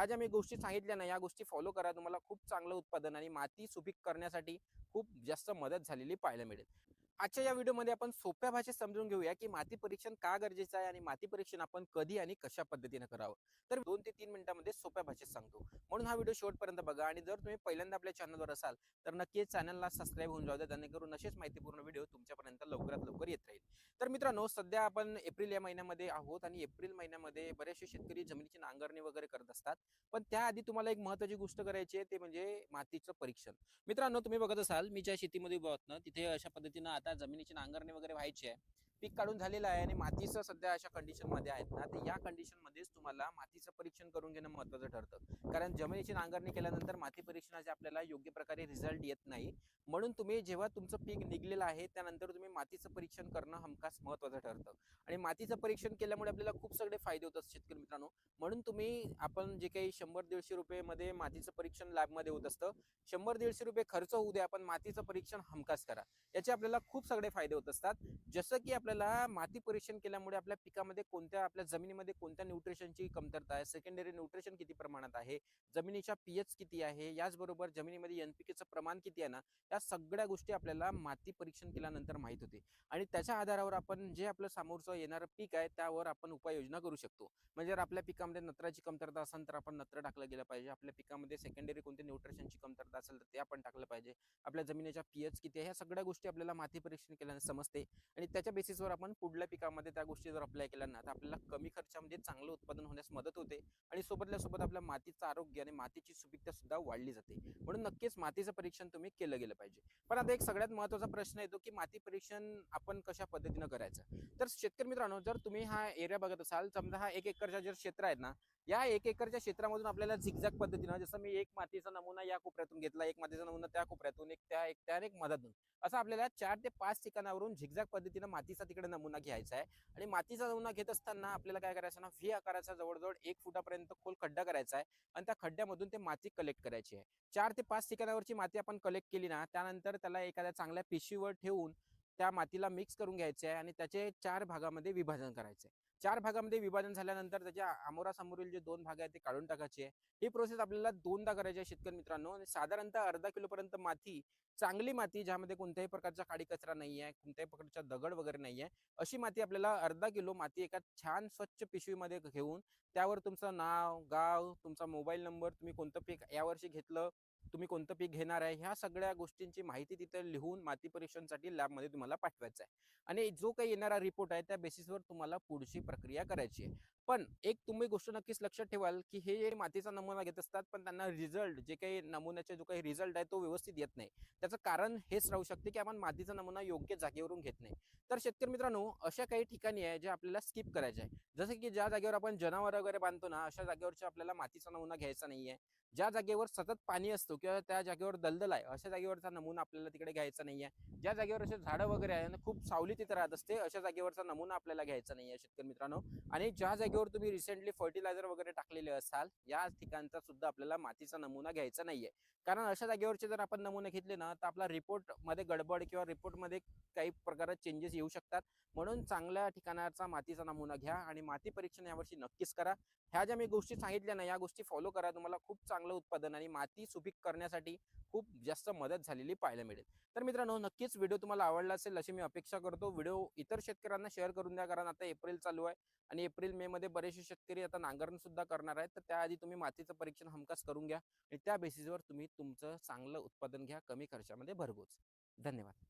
ह्या ज्या मी गोष्टी सांगितल्या ना, या गोष्टी फॉलो करा. तुम्हाला खूप चांगलं उत्पादन आणि माती सुपीक करण्यासाठी खूप जास्त मदत झालेली पाहायला मिळेल. आजच्या या व्हिडिओमध्ये आपण सोप्या भाषेत समजून घेऊया की माती परीक्षण का गरजेचं आहे आणि माती परीक्षण आपण कधी आणि कशा पद्धतीने करावं. तर 2 ते 3 मिनिटांमध्ये सोप्या भाषेत सांगतो. म्हणून हा व्हिडिओ शेवटपर्यंत बघा आणि जर तुम्ही पहिल्यांदा आपल्या चॅनलवर असाल तर नक्कीच चॅनलला सबस्क्राईब होऊन जाऊ द्या, जेणेकरून असेच माहितीपूर्ण व्हिडिओ तुमच्यापर्यंत लवकरात लवकर येत राहील. तर मित्रांनो, सध्या आपण एप्रिल या महिन्यामध्ये आहोत आणि एप्रिल महिन्यामध्ये बरेचसे शेतकरी जमिनीची नांगरणी वगैरे करत असतात. पण त्याआधी तुम्हाला एक महत्त्वाची गोष्ट करायची आहे, ते म्हणजे मातीचं परीक्षण. मित्रांनो, तुम्ही बघत असाल मी ज्या शेतीमध्ये उभा आहोत ना, तिथे अशा पद्धतीनं आता जमिनीची नांगरणी वगैरे व्हायची आहे. पीक काढून झालेलं आहे आणि मातीचं सध्या अशा कंडिशन मध्ये आहेत ना, तर या कंडिशन मध्येच तुम्हाला मातीचं परीक्षण करून घेणं महत्त्वाचं ठरतं. कारण जमिनीची नांगरणी केल्यानंतर माती परीक्षणाचे आपल्याला योग्य प्रकारे रिझल्ट येत नाही. म्हणून तुम्ही जेव्हा तुमचं पीक निघलेलं आहे त्यानंतर तुम्ही मातीचं परीक्षण करणं हमखास महत्त्वाचं ठरतं. आणि मातीचं परीक्षण केल्यामुळे आपल्याला खूप सगळे फायदे होतात शेतकरी मित्रांनो. म्हणून आपण जे काही 100-150 रुपये मध्ये मातीचं परीक्षण लॅबमध्ये होत असतं, 100-150 रुपये खर्च होऊ द्या, पण मातीचं परीक्षण हमखास करा. याचे आपल्याला खूप सगळे फायदे होत असतात. जसं की आपल्याला माती परीक्षण केल्यामुळे आपल्या पिकामध्ये आपल्या जमिनीमध्ये कोणत्या न्यूट्रिशनची कमतरता आहे, सेकंडरी न्यूट्रिशन किती प्रमाणात आहे, जमिनीच्या पीएच किती आहे, याचबरोबर जमिनीमध्ये एनपीकेचं प्रमाण किती आहे ना, या सगळ्या गोष्टी आपल्याला माती परीक्षण केल्यानंतर माहित होते. आणि त्याच्या आधारावर आपण जे आपलं समोरचं येणारं पीक आहे त्यावर आपण उपाययोजना करू शकतो. म्हणजे जर आपल्या पिकामध्ये नत्राची कमतरता असेल तर आपण नत्र टाकलं गेलं पाहिजे. आपल्या पिकामध्ये सेकंडरी कोणत्या न्यूट्रिशनची कमतरता असेल तर ते आपण टाकलं पाहिजे. आपल्या जमिनीच्या पीएच किती आहे, ह्या सगळ्या गोष्टी आपल्याला माती परीक्षण केल्याने समजते. आणि त्याच्या बेसिसवर आपण पुढल्या पिकामध्ये त्या गोष्टी जर अप्लाय केल्या ना, तर आपल्याला कमी खर्चामध्ये चांगलं उत्पादन होण्यास मदत होते. आणि सोबतल्या सोबत आपल्या मातीचं आरोग्य आणि मातीची सुपीकता सुद्धा वाढली जाते. म्हणून नक्कीच मातीचं परीक्षण तुम्ही केलं गेलं पाहिजे. पण आता एक सगळ्यात महत्त्वाचा प्रश्न येतो की माती परीक्षण आपण कशा पद्धतीनं करायचं. तर शेतकरी मित्रांनो, जर तुम्ही हा एरिया बघत असाल, समजा हा 1 एकरचा जर क्षेत्र आहे ना, या 1 एकरच्या क्षेत्रामधून आपल्याला झिगझॅग पद्धतीनं, जसं मी एक मातीचा नमुना या कोपऱ्यातून घेतला, एक मातीचा नमुना त्या कोपऱ्यातून, एक त्या आणि एक मधातून, असं आपल्याला 4 ते 5 ठिकाणावरून झिगझॅग पद्धतीनं मातीचा तिकडे नमुना घ्यायचा आहे. आणि मातीचा नमुना घेत असताना आपल्याला काय करायचं ना, व्ही आकाराचा जवळजवळ 1 फुटापर्यंत खोल खड्डा करायचा आहे आणि त्या खड्ड्यामधून ते माती कलेक्ट करायची आहे. 4 ते 5 ठिकाणावरची माती आपण कलेक्ट केली ना, त्यानंतर त्याला एखाद्या चांगल्या पिशवीवर ठेवून त्या मातीला मिक्स करून घ्यायचे आहे आणि त्याचे 4 भागामध्ये विभाजन करायचे. 4 भागामध्ये विभाजन झाल्यानंतर त्याच्या आमोरासमोरील जे 2 भाग आहेत ते काढून टाकायचे आहे. ही प्रोसेस आपल्याला 2दा करायची आहे शेतकरी मित्रांनो. आणि साधारणतः अर्धा किलोपर्यंत माती, चांगली माती ज्यामध्ये कोणत्याही प्रकारचा काडी कचरा नाही आहे, कोणत्याही प्रकारचा दगड वगैरे नाही आहे, अशी माती आपल्याला अर्धा किलो माती एका छान स्वच्छ पिशवीमध्ये घेऊन त्यावर तुमचं नाव, गाव, तुमचा मोबाईल नंबर, तुम्ही कोणतं पीक यावर्षी घेतलं, तुम्ही कोणतं पीक घेणार आहे, ह्या सगळ्या गोष्टींची माहिती तिथे लिहून माती परीक्षणसाठी लॅबमध्ये तुम्हाला पाठवायचं आहे. आणि जो काही येणारा रिपोर्ट आहे त्या बेसिसवर तुम्हाला पुढची प्रक्रिया करायची आहे. पण एक तुम्ही गोष्ट नक्कीच लक्षात ठेवाल की हे जे मातीचा नमुना घेत असतात, पण त्यांना रिझल्ट, जे काही नमुन्याचा जो काही रिझल्ट आहे तो व्यवस्थित येत नाही. त्याचं कारण हेच राहू शकते की आपण मातीचा नमुना योग्य जागेवरून घेत नाही. तर शेतकरी मित्रांनो, अशा काही ठिकाणी आहे जे आपल्याला स्किप करायचे आहे. जसं की ज्या जागेवर आपण जनावर वगैरे बांधतो ना, अशा जागेवरच्या आपल्याला मातीचा नमुना घ्यायचा नाहीये. ज्या जागेवर सतत पाणी असतो किंवा त्या जागेवर दलदल आहे, अशा जागेवरचा नमुना आपल्याला तिकडे घ्यायचा नाहीये. ज्या जागेवर असे झाडं वगैरे आहे आणि खूप सावली तिथे राहत असते, अशा जागेवरचा नमुना आपल्याला घ्यायचा नाहीये शेतकरी मित्रांनो. आणि ज्या जागेवर तुम्ही रिसेंटली फर्टिलायझर वगैरे टाकलेले असाल, या ठिकाणचा सुद्धा आपल्याला मातीचा नमुना घ्यायचा नाहीये. कारण अशा जागेवरचे जर आपण नमुने घेतले ना, तर आपला रिपोर्ट मध्ये गडबड किंवा रिपोर्ट मध्ये काही प्रकारात चेंजेस येऊ शकतात. म्हणून चांगल्या ठिकाणाचा मातीचा नमुना घ्या आणि माती परीक्षण यावर्षी नक्कीच करा. ह्या ज्या मी गोष्टी सांगितल्या ना, या गोष्टी फॉलो करा. तुम्हाला खूप चांगलं उत्पादन आणि माती सुपीक करण्यासाठी खूप जास्त मदत झालेली पाहायला मिळेल. तर मित्रांनो, नक्कीच व्हिडिओ तुम्हाला आवडला असेल अशी मी अपेक्षा करतो. व्हिडिओ इतर शेतकऱ्यांना शेअर करून द्या, कारण आता एप्रिल चालू आहे आणि एप्रिल मे मध्ये बरेचसे शेतकरी आता नांगरण सुद्धा करणार आहेत. तर त्याआधी तुम्ही मातीचं परीक्षण हमखास करून घ्या आणि त्या बेसिसवर तुम्ही तुमचं चांगलं उत्पादन घ्या कमी खर्चामध्ये भरघोस. धन्यवाद.